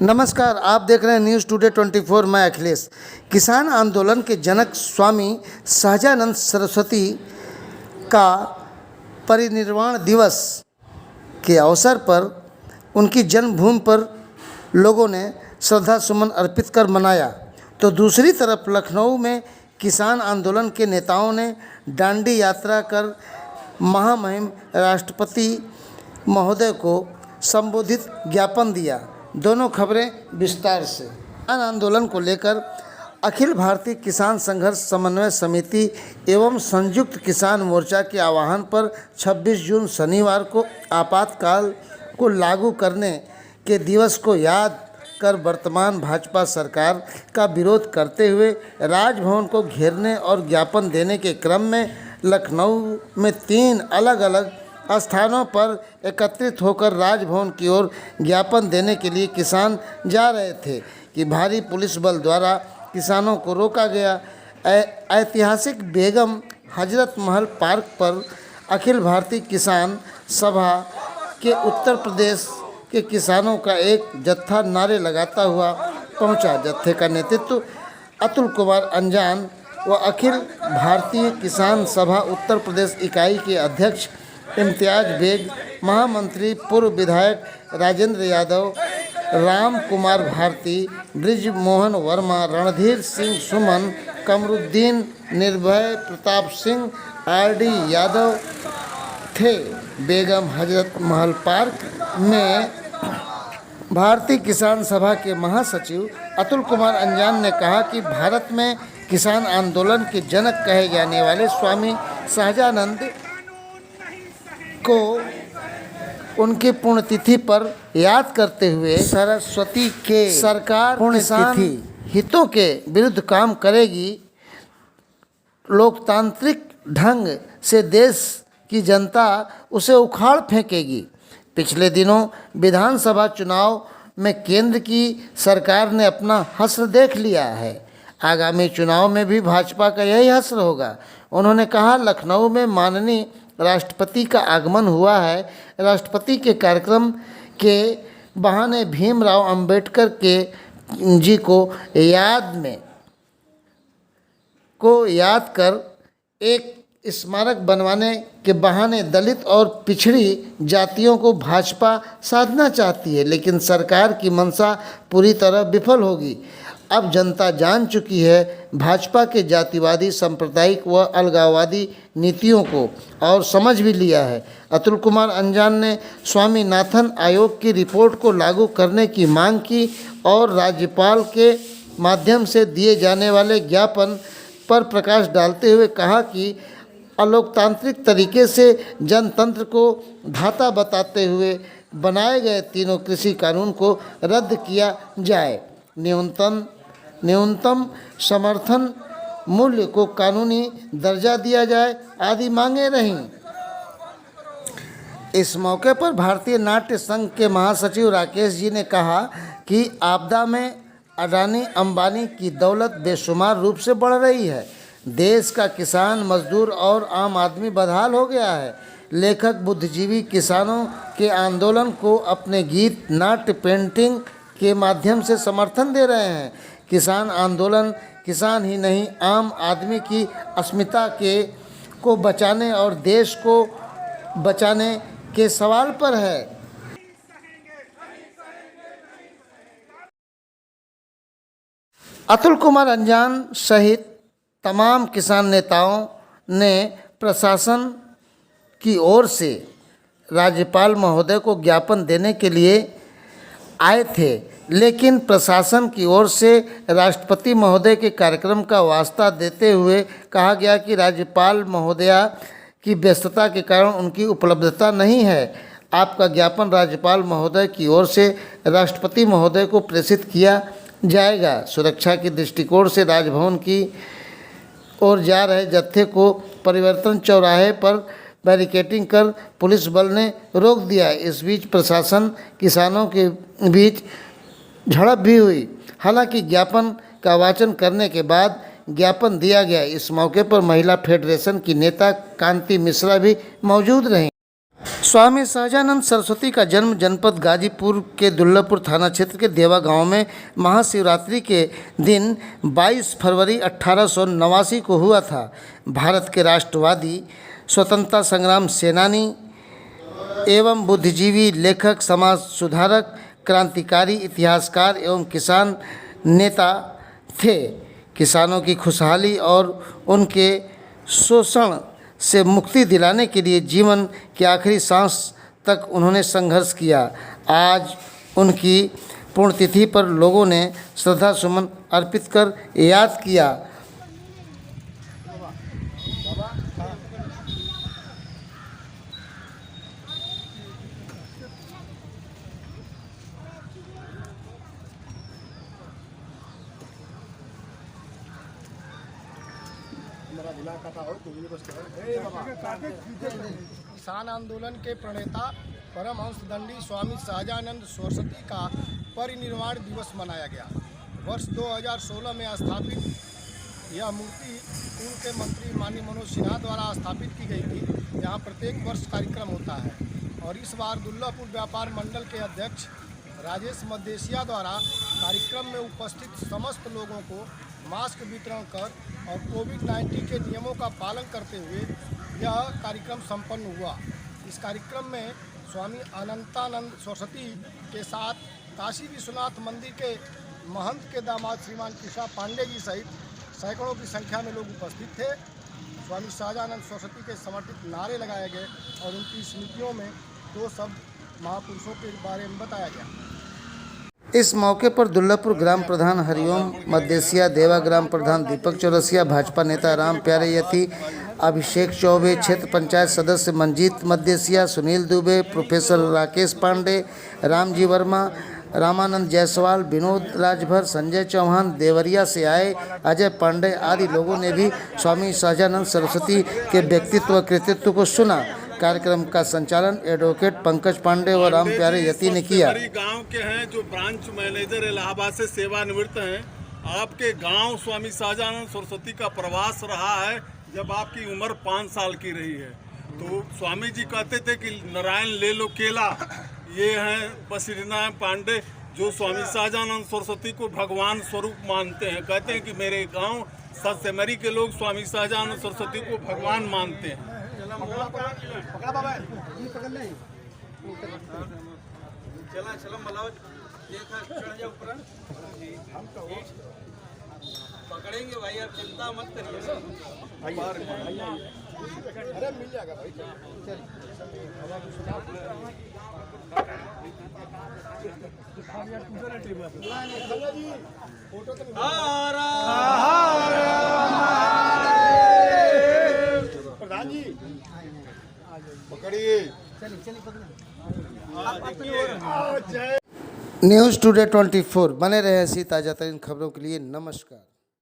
नमस्कार, आप देख रहे हैं न्यूज़ टुडे 24। मैं अखिलेश। किसान आंदोलन के जनक स्वामी सहजानंद सरस्वती का परिनिर्वाण दिवस के अवसर पर उनकी जन्मभूमि पर लोगों ने श्रद्धा सुमन अर्पित कर मनाया, तो दूसरी तरफ लखनऊ में किसान आंदोलन के नेताओं ने डांडी यात्रा कर महामहिम राष्ट्रपति महोदय को संबोधित ज्ञापन दिया। दोनों खबरें विस्तार से। किसान आंदोलन को लेकर अखिल भारतीय किसान संघर्ष समन्वय समिति एवं संयुक्त किसान मोर्चा के आह्वान पर 26 जून शनिवार को आपातकाल को लागू करने के दिवस को याद कर वर्तमान भाजपा सरकार का विरोध करते हुए राजभवन को घेरने और ज्ञापन देने के क्रम में लखनऊ में 3 अलग अलग स्थानों पर एकत्रित होकर राजभवन की ओर ज्ञापन देने के लिए किसान जा रहे थे कि भारी पुलिस बल द्वारा किसानों को रोका गया। ऐतिहासिक बेगम हजरत महल पार्क पर अखिल भारतीय किसान सभा के उत्तर प्रदेश के किसानों का एक जत्था नारे लगाता हुआ पहुंचा। जत्थे का नेतृत्व अतुल कुमार अंजान व अखिल भारतीय किसान सभा उत्तर प्रदेश इकाई के अध्यक्ष इम्तियाज बेग, महामंत्री पूर्व विधायक राजेंद्र यादव, राम कुमार भारती, ब्रिज मोहन वर्मा, रणधीर सिंह सुमन, कमरुद्दीन, निर्भय प्रताप सिंह, आरडी यादव थे। बेगम हजरत महल पार्क में भारतीय किसान सभा के महासचिव अतुल कुमार अंजान ने कहा कि भारत में किसान आंदोलन के जनक कहे जाने वाले स्वामी सहजानंद को उनकी पुण्यतिथि पर याद करते हुए सरस्वती के सरकार पुण्यतिथि हितों के विरुद्ध काम करेगी, लोकतांत्रिक ढंग से देश की जनता उसे उखाड़ फेंकेगी। पिछले दिनों विधानसभा चुनाव में केंद्र की सरकार ने अपना हश्र देख लिया है, आगामी चुनाव में भी भाजपा का यही हश्र होगा। उन्होंने कहा, लखनऊ में माननीय राष्ट्रपति का आगमन हुआ है। राष्ट्रपति के कार्यक्रम के बहाने भीमराव अंबेडकर के जी को याद कर एक स्मारक बनवाने के बहाने दलित और पिछड़ी जातियों को भाजपा साधना चाहती है, लेकिन सरकार की मंशा पूरी तरह विफल होगी। अब जनता जान चुकी है भाजपा के जातिवादी, सांप्रदायिक व अलगाववादी नीतियों को और समझ भी लिया है। अतुल कुमार अंजान ने स्वामीनाथन आयोग की रिपोर्ट को लागू करने की मांग की और राज्यपाल के माध्यम से दिए जाने वाले ज्ञापन पर प्रकाश डालते हुए कहा कि अलोकतांत्रिक तरीके से जनतंत्र को धाता बताते हुए बनाए गए तीनों कृषि कानून को रद्द किया जाए, न्यूनतम समर्थन मूल्य को कानूनी दर्जा दिया जाए आदि मांगे रहीं। इस मौके पर भारतीय नाट्य संघ के महासचिव राकेश जी ने कहा कि आपदा में अडानी अंबानी की दौलत बेशुमार रूप से बढ़ रही है। देश का किसान, मजदूर और आम आदमी बदहाल हो गया है। लेखक बुद्धिजीवी किसानों के आंदोलन को अपने गीत, नाट्य, पेंटिंग के माध्यम से समर्थन दे रहे हैं। किसान आंदोलन किसान ही नहीं, आम आदमी की अस्मिता को बचाने और देश को बचाने के सवाल पर है। अतुल कुमार अंजान सहित तमाम किसान नेताओं ने प्रशासन की ओर से राज्यपाल महोदय को ज्ञापन देने के लिए आए थे, लेकिन प्रशासन की ओर से राष्ट्रपति महोदय के कार्यक्रम का वास्ता देते हुए कहा गया कि राज्यपाल महोदया की व्यस्तता के कारण उनकी उपलब्धता नहीं है। आपका ज्ञापन राज्यपाल महोदय की ओर से राष्ट्रपति महोदय को प्रेषित किया जाएगा। सुरक्षा के दृष्टिकोण से राजभवन की ओर जा रहे जत्थे को परिवर्तन चौराहे पर बैरिकेडिंग कर पुलिस बल ने रोक दिया। इस बीच प्रशासन किसानों के बीच झड़प भी हुई। हालांकि ज्ञापन का वाचन करने के बाद ज्ञापन दिया गया। इस मौके पर महिला फेडरेशन की नेता कांति मिश्रा भी मौजूद रहीं। स्वामी सहजानंद सरस्वती का जन्म जनपद गाजीपुर के दुल्लभपुर थाना क्षेत्र के देवा गांव में महाशिवरात्रि के दिन 22 फरवरी 1889 को हुआ था। भारत के राष्ट्रवादी, स्वतंत्रता संग्राम सेनानी एवं बुद्धिजीवी, लेखक, समाज सुधारक, क्रांतिकारी, इतिहासकार एवं किसान नेता थे। किसानों की खुशहाली और उनके शोषण से मुक्ति दिलाने के लिए जीवन की आखिरी सांस तक उन्होंने संघर्ष किया। आज उनकी पुण्यतिथि पर लोगों ने श्रद्धा सुमन अर्पित कर याद किया। किसान आंदोलन के प्रणेता परमहंस दंडी स्वामी सहजानंद सरस्वती का परिनिर्वाण दिवस मनाया गया। वर्ष 2016 में स्थापित यह मूर्ति पूर्व के मंत्री माननीय मनोज सिन्हा द्वारा स्थापित की गई थी। यहाँ प्रत्येक वर्ष कार्यक्रम होता है और इस बार दुल्लभपुर व्यापार मंडल के अध्यक्ष राजेश मदेशिया द्वारा कार्यक्रम में उपस्थित समस्त लोगों को मास्क वितरण कर और कोविड-19 के नियमों का पालन करते हुए यह कार्यक्रम संपन्न हुआ। इस कार्यक्रम में स्वामी अनंतानंद सरस्वती के साथ काशी विश्वनाथ मंदिर के महंत के दामाद श्रीमान किशा पांडे जी सहित सैकड़ों की संख्या में लोग उपस्थित थे। स्वामी सहजानंद सरस्वती के समर्पित नारे लगाए गए और उनकी स्मृतियों में 2 शब्द महापुरुषों के बारे में बताया गया। इस मौके पर दुल्लभपुर ग्राम प्रधान हरिओम मदेशिया, देवा ग्राम प्रधान दीपक चौरसिया, भाजपा नेता राम प्यारे यति, अभिषेक चौबे, क्षेत्र पंचायत सदस्य मंजीत मदेशिया, सुनील दुबे, प्रोफेसर राकेश पांडे, रामजी वर्मा, रामानंद जायसवाल, विनोद राजभर, संजय चौहान, देवरिया से आए अजय पांडे आदि लोगों ने भी स्वामी सहजानंद सरस्वती के व्यक्तित्व व कृतित्व को सुना। कार्यक्रम का संचालन एडवोकेट पंकज पांडे व राम प्यारे यति ने किया। गांव के हैं जो ब्रांच मैनेजर इलाहाबाद से सेवानिवृत्त हैं। आपके गांव स्वामी सहजानंद सरस्वती का प्रवास रहा है जब आपकी उम्र 5 साल की रही है। तो स्वामी जी कहते थे कि नारायण ले लो केला। ये हैं बद्रीनारायण पांडे जो स्वामी सहजानंद सरस्वती को भगवान स्वरूप मानते हैं। कहते हैं कि मेरे गांव सत्सेमरी के लोग स्वामी सहजानंद सरस्वती को भगवान मानते हैं। पकड़ेंगे भाई, आप चिंता मत करिए। अरे मिल जाएगा भाई। प्रधान जी पकड़िए। न्यूज़ टुडे 24 बने रहे ऐसी ताज़ा तरीन खबरों के लिए। नमस्कार।